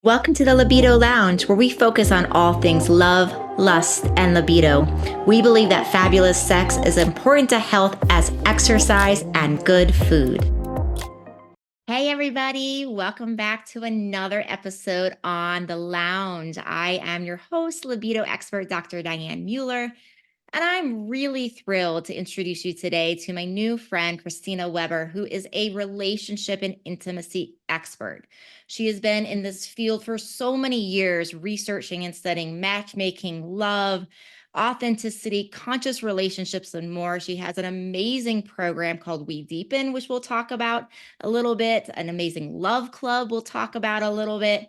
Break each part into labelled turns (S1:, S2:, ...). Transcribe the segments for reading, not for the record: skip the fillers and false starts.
S1: Welcome to the Libido Lounge, where we focus on all things love, lust, and libido. We believe that fabulous sex is important to health as exercise and good food. Hey, everybody. Welcome back to another episode on the Lounge. I am your host, libido expert, Dr. Diane Mueller. And I'm really thrilled to introduce you today to my new friend, Christina Weber, who is a relationship and intimacy expert. She has been in this field for so many years, researching and studying matchmaking, love, authenticity, conscious relationships, and more. She has an amazing program called We Deepen, which we'll talk about a little bit, an amazing love club we'll talk about a little bit.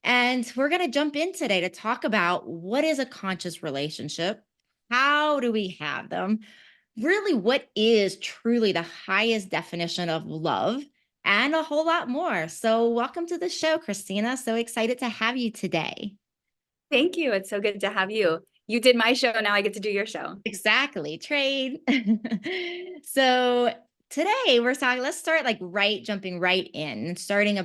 S1: And we're going to jump in today to talk about what is a conscious relationship. How do we have them? Really, what is truly the highest definition of love and a whole lot more. So, welcome to the show, Christina. So excited to have you today.
S2: Thank you. It's so good to have you. You did my show. Now I get to do your show.
S1: Exactly. Trade. So, today we're talking, let's start jumping right in and talking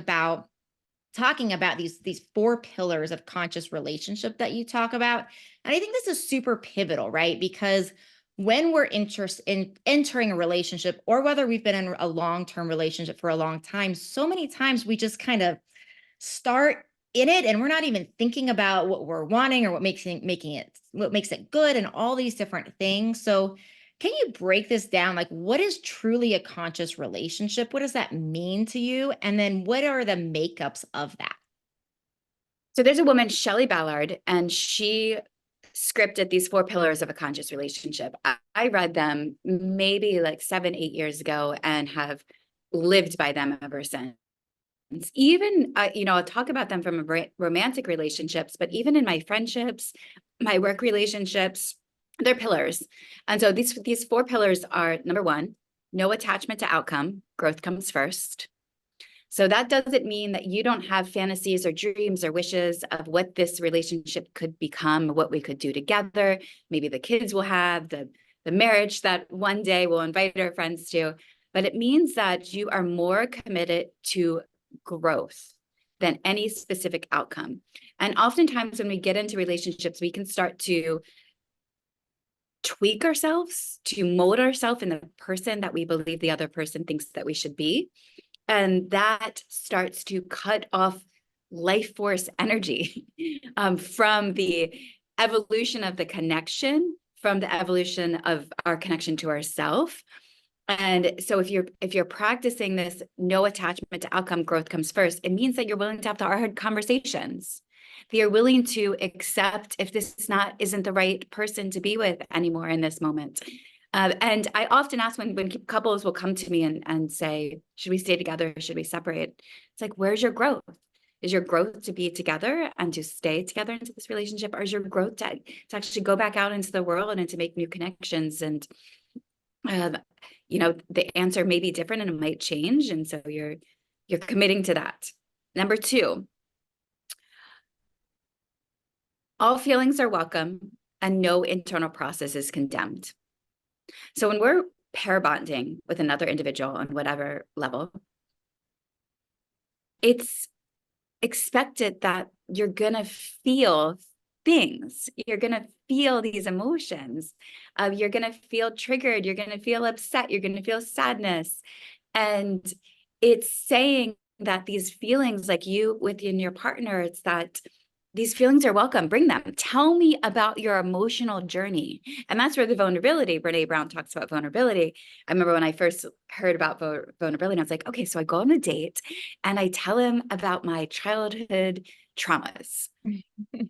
S1: about these four pillars of conscious relationship that you talk about. And I think this is super pivotal, right? Because when we're interested in entering a relationship, or whether we've been in a long-term relationship for a long time, so many times we just kind of start in it and we're not even thinking about what we're wanting or what makes it good and all these different things. So can you break this down? Like, what is truly a conscious relationship? What does that mean to you? And then what are the makeups of that?
S2: So there's a woman, Shelley Ballard, and she scripted these four pillars of a conscious relationship. I read them maybe like 7-8 years ago and have lived by them ever since. Even, I'll talk about them from romantic relationships, but even in my friendships, my work relationships, they're pillars. And so these four pillars are: number one, no attachment to outcome, growth comes first. So that doesn't mean that you don't have fantasies or dreams or wishes of what this relationship could become, what we could do together. Maybe the kids will have, the marriage that one day we'll invite our friends to. But it means that you are more committed to growth than any specific outcome. And oftentimes when we get into relationships, we can start to tweak ourselves, to mold ourselves in the person that we believe the other person thinks that we should be. And that starts to cut off life force energy from the evolution of the connection, from the evolution of our connection to ourself. And so if you're practicing this no attachment to outcome, growth comes first, it means that you're willing to have the hard conversations, that you're willing to accept if this isn't the right person to be with anymore in this moment. And I often ask when couples will come to me and say, should we stay together? Should we separate? It's like, where's your growth? Is your growth to be together and to stay together into this relationship? Or is your growth to actually go back out into the world and to make new connections? And, the answer may be different and it might change. And so you're committing to that. Number two, all feelings are welcome and no internal process is condemned. So when we're pair bonding with another individual on whatever level, it's expected that you're going to feel things. You're going to feel these emotions. You're going to feel triggered. You're going to feel upset. You're going to feel sadness. And it's saying that these feelings, like you within your partner, it's that these feelings are welcome. Bring them. Tell me about your emotional journey. And that's where the vulnerability, Brene Brown talks about vulnerability. I remember when I first heard about vulnerability, I was like, okay, so I go on a date and I tell him about my childhood traumas.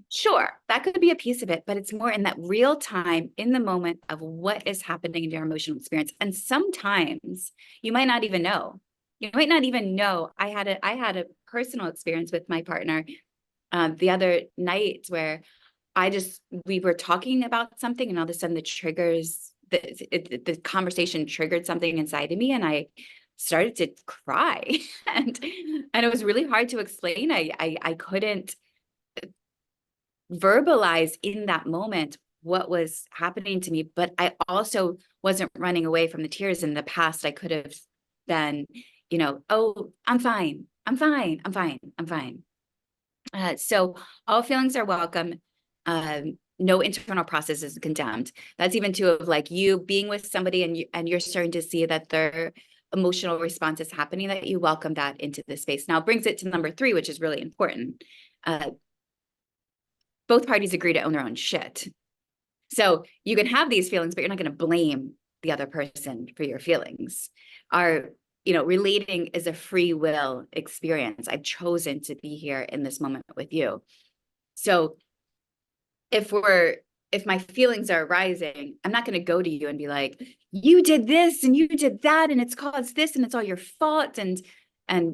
S2: Sure, that could be a piece of it, but it's more in that real time, in the moment of what is happening in your emotional experience. And sometimes you might not even know. You might not even know. I had a personal experience with my partner the other night where we were talking about something and all of a sudden the conversation triggered something inside of me and I started to cry and it was really hard to explain. I couldn't verbalize in that moment what was happening to me, but I also wasn't running away from the tears. In the past, I could have been, oh, I'm fine. I'm fine. I'm fine. I'm fine. So all feelings are welcome. No internal process is condemned. That's even true of like you being with somebody and you're starting to see that their emotional response is happening, that you welcome that into the space. Now it brings it to number 3, which is really important. Both parties agree to own their own shit. So you can have these feelings, but you're not going to blame the other person for your feelings. Relating is a free will experience. I've chosen to be here in this moment with you. So if my feelings are arising, I'm not going to go to you and be like, you did this and you did that, and it's caused this, and it's all your fault, and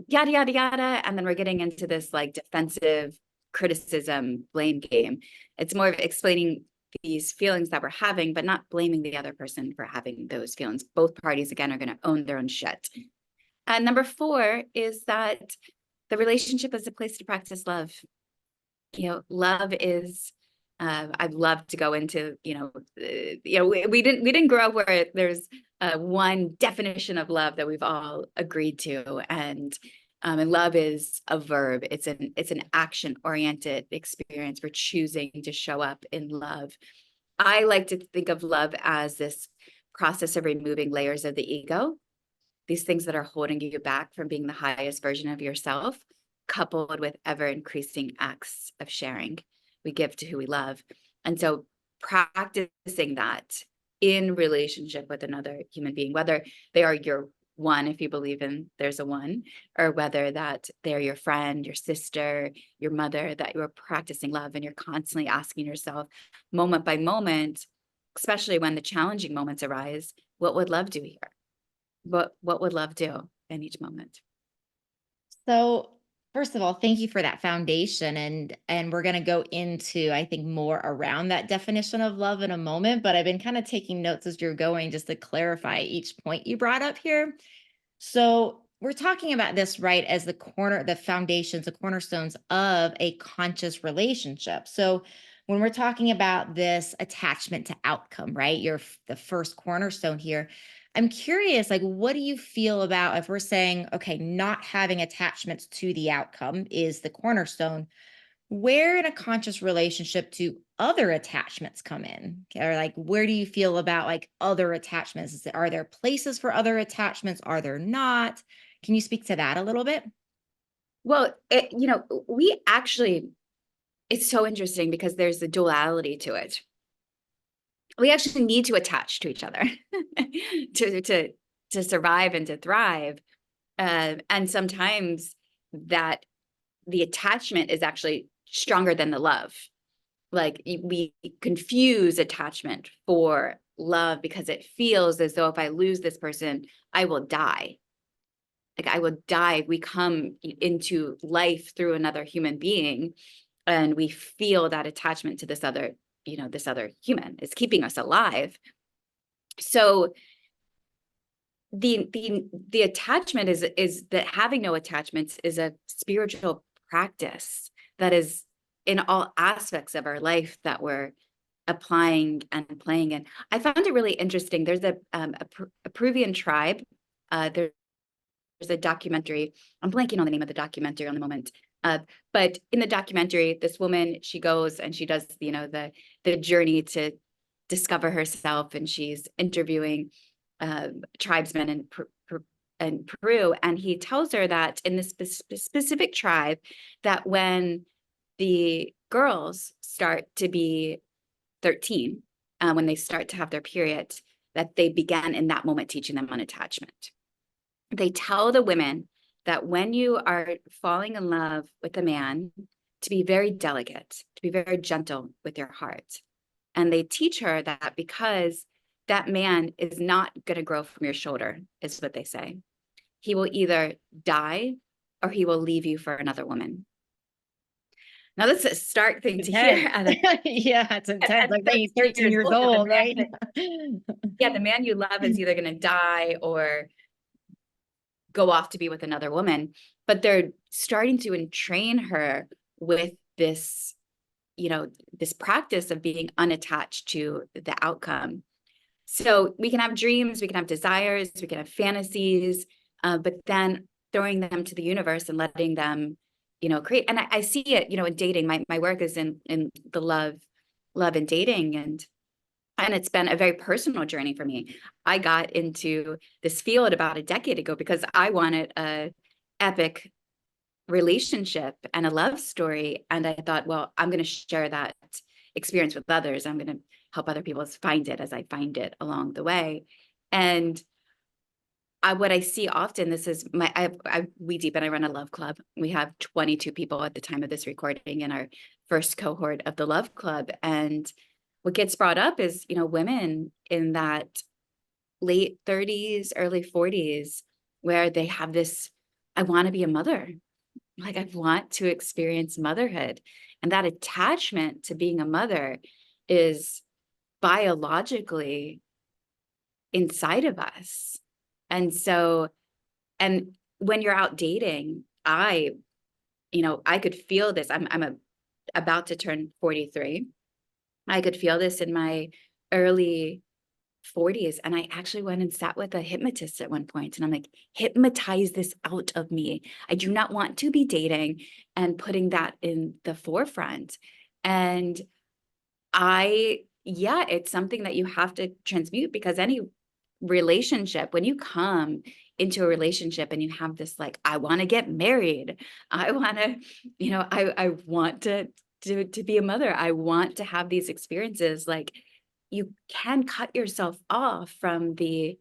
S2: yada, yada, yada. And then we're getting into this like defensive criticism, blame game. It's more of explaining these feelings that we're having, but not blaming the other person for having those feelings. Both parties, again, are going to own their own shit. And number 4 is that the relationship is a place to practice love. Love is, I'd love to go into, we didn't grow up where there's one definition of love that we've all agreed to. And love is a verb. It's an action-oriented experience. We're choosing to show up in love. I like to think of love as this process of removing layers of the ego, these things that are holding you back from being the highest version of yourself, coupled with ever increasing acts of sharing we give to who we love. And so practicing that in relationship with another human being, whether they are your one, if you believe in there's a one, or whether that they're your friend, your sister, your mother, that you're practicing love and you're constantly asking yourself moment by moment, especially when the challenging moments arise, what would love do here? What would love do in each moment?
S1: So, first of all, thank you for that foundation, and we're going to go into, I think, more around that definition of love in a moment, but I've been kind of taking notes as you're going just to clarify each point you brought up here. So, we're talking about this, right, as the foundations, the cornerstones of a conscious relationship. So, when we're talking about this attachment to outcome, right, the first cornerstone here, I'm curious, like, what do you feel about if we're saying, okay, not having attachments to the outcome is the cornerstone? Where in a conscious relationship do other attachments come in? Or like, where do you feel about like other attachments? Are there places for other attachments? Are there not? Can you speak to that a little bit?
S2: Well, we actually, it's so interesting because there's the duality to it. We actually need to attach to each other to survive and to thrive. And sometimes that the attachment is actually stronger than the love. Like we confuse attachment for love because it feels as though if I lose this person, I will die. Like I will die. We come into life through another human being, and we feel that attachment to this other human is keeping us alive. So the attachment is that having no attachments is a spiritual practice that is in all aspects of our life that we're applying and playing in. I found it really interesting. There's a Peruvian tribe. There's a documentary. I'm blanking on the name of the documentary on the moment. But in the documentary, this woman, she goes and she does, the journey to discover herself, and she's interviewing tribesmen in Peru. And he tells her that in this specific tribe, that when the girls start to be 13, when they start to have their period, that they began in that moment teaching them on attachment. They tell the women that when you are falling in love with a man, to be very delicate, to be very gentle with your heart. And they teach her that because that man is not going to grow from your shoulder, is what they say. He will either die or he will leave you for another woman. Now, that's a stark thing to hear.
S1: Yeah, it's intense. Like being 13 years old, right?
S2: Yeah, the man you love is either going to die or go off to be with another woman. But they're starting to entrain her with this, this practice of being unattached to the outcome. So we can have dreams, we can have desires, we can have fantasies, but then throwing them to the universe and letting them, create. And I see it, in dating. My work is in the love and dating, and it's been a very personal journey for me. I got into this field about a decade ago because I wanted a epic relationship and a love story. And I thought, well, I'm going to share that experience with others. I'm going to help other people find it as I find it along the way. And what I see often, this is we deep and I run a love club. We have 22 people at the time of this recording in our first cohort of the love club. And what gets brought up is, women in that late 30s, early 40s, where they have this, I want to be a mother. Like, I want to experience motherhood. And that attachment to being a mother is biologically inside of us. And so, and when you're out dating, I could feel this. I'm about to turn 43. I could feel this in my early 40s. And I actually went and sat with a hypnotist at one point, and I'm like, hypnotize this out of me. I do not want to be dating and putting that in the forefront. And it's something that you have to transmute, because any relationship, when you come into a relationship and you have this, like, I want to get married, I want to, I want to be a mother, I want to have these experiences, like, you can cut yourself off from the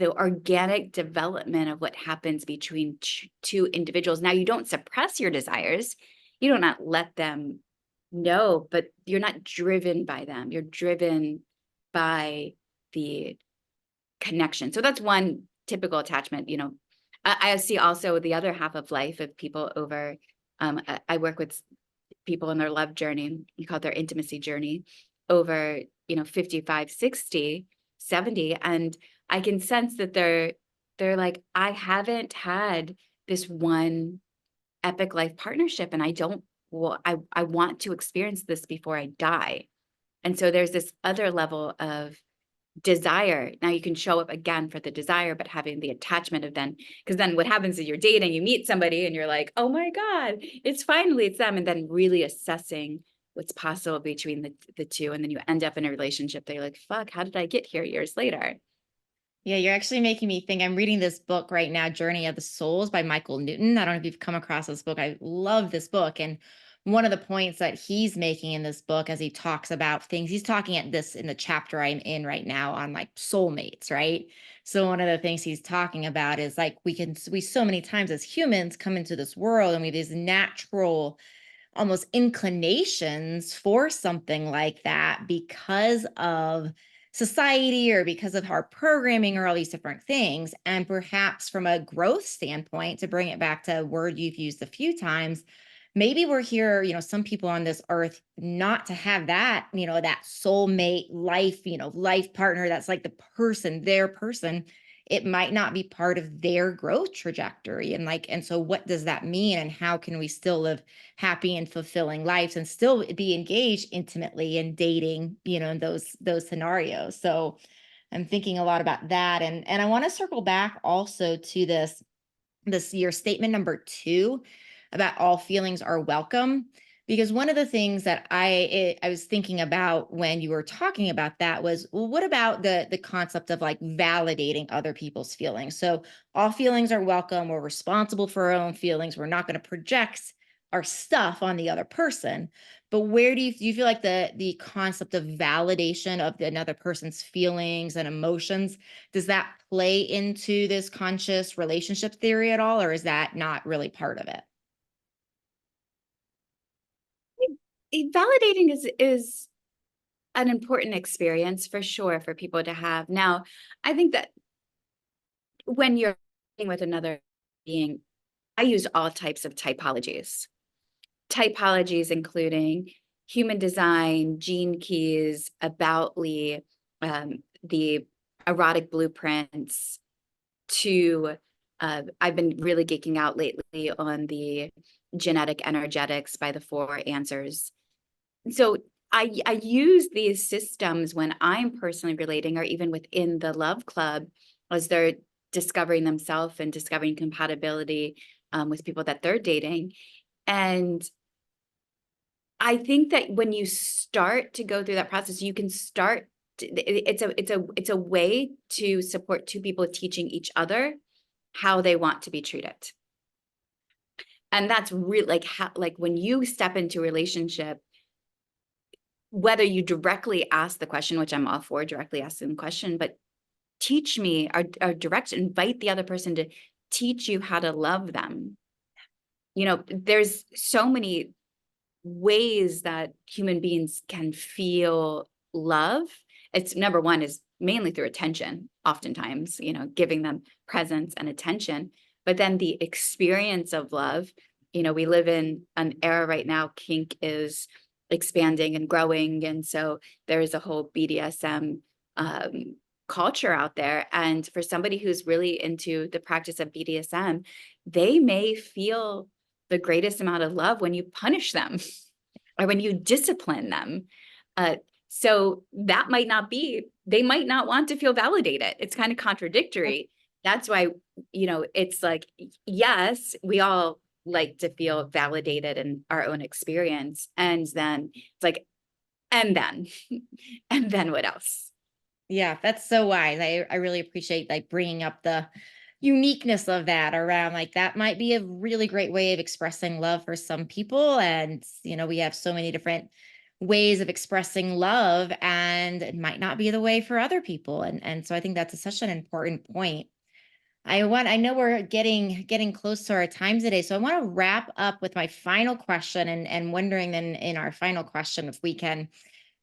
S2: organic development of what happens between two individuals. Now, you don't suppress your desires, you do not let them know, but you're not driven by them, you're driven by the connection. So that's one typical attachment. I see also the other half of life of people over, I work with people in their love journey, you call it their intimacy journey, over 55, 60, 70, and I can sense that they're like, I haven't had this one epic life partnership, and I want to experience this before I die. And so there's this other level of desire. Now, you can show up again for the desire, but having the attachment of because then what happens is you're dating, you meet somebody and you're like, oh my God, it's them. And then really assessing what's possible between the two. And then you end up in a relationship that you're like, fuck, how did I get here years later?
S1: Yeah, you're actually making me think. I'm reading this book right now, Journey of the Souls by Michael Newton. I don't know if you've come across this book. I love this book. And one of the points that he's making in this book, as he talks about things, he's talking at this in the chapter I'm in right now on, like, soulmates, right? So one of the things he's talking about is, like, we so many times as humans come into this world and we have these natural almost inclinations for something like that because of society or because of our programming or all these different things. And perhaps from a growth standpoint, to bring it back to a word you've used a few times, maybe we're here, some people on this earth, not to have that, that soulmate life partner that's like the person, their person. It might not be part of their growth trajectory. And so what does that mean? And how can we still live happy and fulfilling lives and still be engaged intimately in dating, in those scenarios? So I'm thinking a lot about that. And I want to circle back also to this your statement number 2 about all feelings are welcome, because one of the things that I was thinking about when you were talking about that was, well, what about the concept of, like, validating other people's feelings? So all feelings are welcome. We're responsible for our own feelings. We're not going to project our stuff on the other person. But where do you feel like the concept of validation of another person's feelings and emotions, does that play into this conscious relationship theory at all, or is that not really part of it?
S2: Validating is an important experience for sure for people to have. Now, I think that when you're with another being, I use all types of typologies. Typologies including human design, gene keys, aboutly, the erotic blueprints, to I've been really geeking out lately on the genetic energetics by the 4 answers. So I use these systems when I'm personally relating, or even within the love club, as they're discovering themselves and discovering compatibility with people that they're dating. And I think that when you start to go through that process, you can start it's a way to support two people teaching each other how they want to be treated. And that's really like how, like when you step into a relationship, whether you directly ask the question, which I'm all for directly asking the question, but teach me or direct, invite the other person to teach you how to love them. You know, there's so many ways that human beings can feel love. It's number one is mainly through attention, oftentimes, you know, giving them presence and attention. But then the experience of love, you know, we live in an era right now, kink is expanding and growing. And so there is a whole BDSM culture out there. And for somebody who's really into the practice of BDSM, they may feel the greatest amount of love when you punish them or when you discipline them. So that might not be, they might not want to feel validated. It's kind of contradictory. That's why, you know, it's like, yes, we all like to feel validated in our own experience. And then it's like, and then, and then what else?
S1: Yeah, that's so wise. I really appreciate like bringing up the uniqueness of that around like that might be a really great way of expressing love for some people. And, you know, we have so many different ways of expressing love and it might not be the way for other people. And so I think that's such an important point. I know we're getting close to our time today. So I want to wrap up with my final question and wondering then in our final question, if we can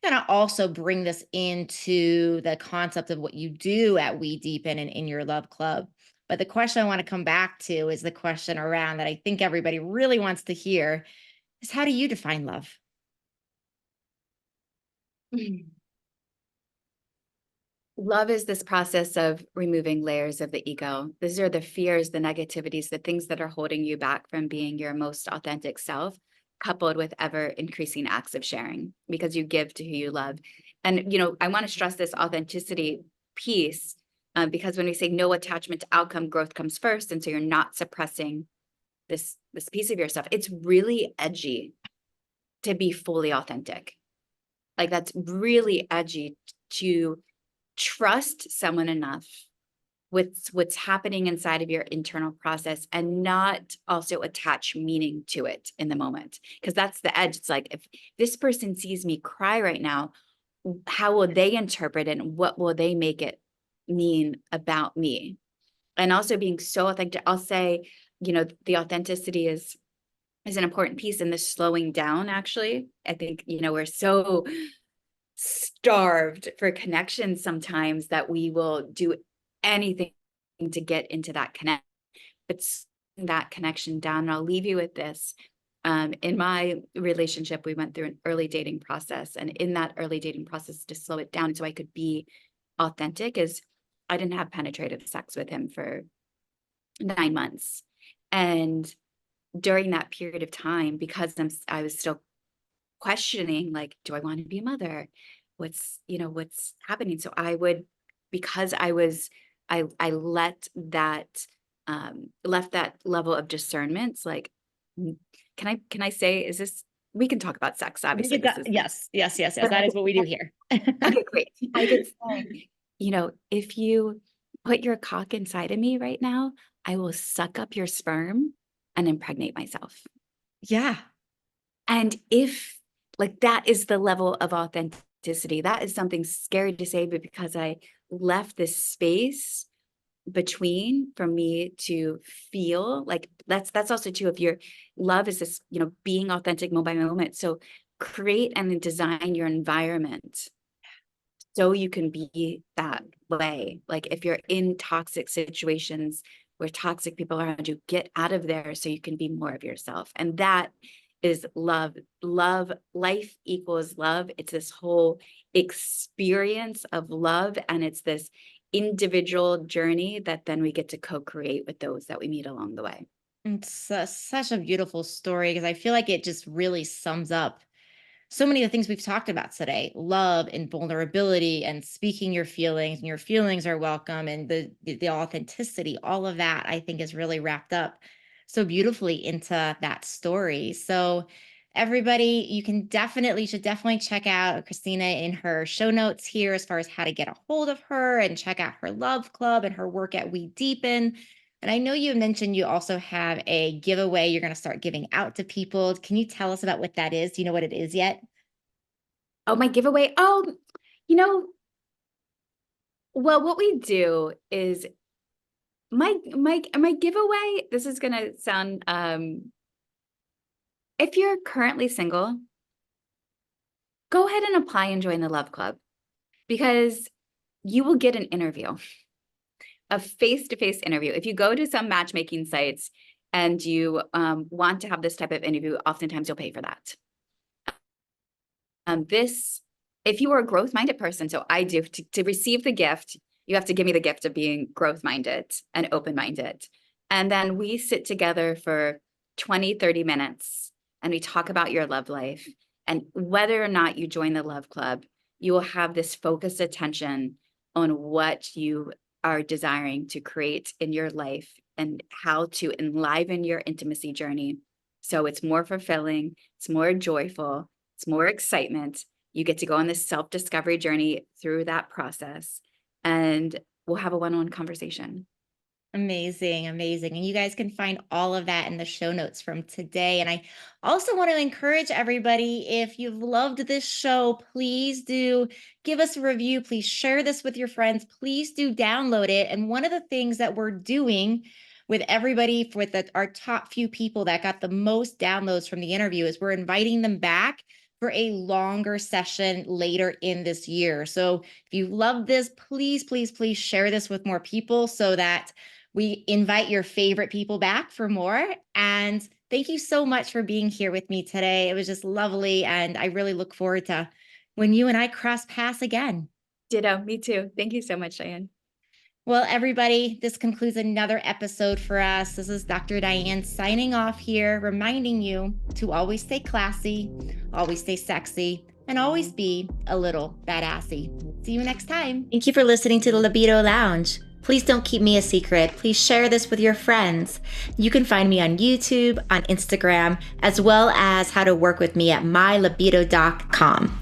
S1: kind of also bring this into the concept of what you do at We Deepen and in your love club. But the question I want to come back to is the question around that I think everybody really wants to hear is how do you define love?
S2: Love is this process of removing layers of the ego. These are the fears, the negativities, the things that are holding you back from being your most authentic self, coupled with ever increasing acts of sharing because you give to who you love. And, you know, I want to stress this authenticity piece because when we say no attachment to outcome, growth comes first. And so you're not suppressing this piece of yourself. It's really edgy to be fully authentic. Like that's really edgy to trust someone enough with what's happening inside of your internal process and not also attach meaning to it in the moment. Because that's the edge. It's like, if this person sees me cry right now, how will they interpret it and what will they make it mean about me? And also being so authentic. I'll say, you know, the authenticity is an important piece in this slowing down, actually. I think, you know, we're so starved for connection sometimes that we will do anything to get into that connect, but that connection down. And I'll leave you with this. In my relationship, we went through an early dating process, and in that early dating process, to slow it down so I could be authentic, is I didn't have penetrative sex with him for 9 months. And during that period of time, because I was still questioning, like, do I want to be a mother? What's happening? So I would, because I let that, left that level of discernment. Like, can I say, is this, we can talk about sex. Obviously, this is,
S1: Yes. That is what we do here.
S2: okay, great. I could say, you know, if you put your cock inside of me right now, I will suck up your sperm and impregnate myself.
S1: Yeah.
S2: And if like that is the level of authenticity, that is something scary to say, but because I left this space between for me to feel like that's also too, if your love is this, you know, being authentic moment by moment. So create and design your environment so you can be that way. Like if you're in toxic situations where toxic people are around you, get out of there so you can be more of yourself. And that is love. Life equals love. It's this whole experience of love. And it's this individual journey that then we get to co-create with those that we meet along the way.
S1: It's such a beautiful story because I feel like it just really sums up so many of the things we've talked about today: love and vulnerability and speaking your feelings, and your feelings are welcome, and the authenticity. All of that I think is really wrapped up so beautifully into that story. So everybody, you should definitely check out Christina in her show notes here as far as how to get a hold of her and check out her love club and her work at We Deepen. And I know you mentioned you also have a giveaway you're going to start giving out to people. Can you tell us about what that is? Do you know what it is yet?
S2: Oh, my giveaway. Oh, you know, well, what we do is my giveaway, this is gonna sound if you're currently single, go ahead and apply and join the Love Club, because you will get an interview, a face-to-face interview. If you go to some matchmaking sites and you want to have this type of interview, oftentimes you'll pay for that. If you are a growth-minded person, so I do, to receive the gift, you have to give me the gift of being growth-minded and open-minded. And then we sit together for 20, 30 minutes and we talk about your love life. And whether or not you join the Love Club, you will have this focused attention on what you are desiring to create in your life and how to enliven your intimacy journey. So it's more fulfilling, it's more joyful, it's more excitement. You get to go on this self-discovery journey through that process, and we'll have a one-on-one conversation.
S1: Amazing, amazing. And you guys can find all of that in the show notes from today. And I also want to encourage everybody, if you've loved this show, please do give us a review. Please share this with your friends. Please do download it. And one of the things that we're doing with everybody, our top few people that got the most downloads from the interview, is we're inviting them back for a longer session later in this year. So if you love this, please, please, please share this with more people so that we invite your favorite people back for more. And thank you so much for being here with me today. It was just lovely. And I really look forward to when you and I cross paths again.
S2: Ditto, me too. Thank you so much, Diane.
S1: Well, everybody, this concludes another episode for us. This is Dr. Diane signing off here, reminding you to always stay classy, always stay sexy, and always be a little badassy. See you next time. Thank you for listening to the Libido Lounge. Please don't keep me a secret. Please share this with your friends. You can find me on YouTube, on Instagram, as well as how to work with me at mylibidodoc.com.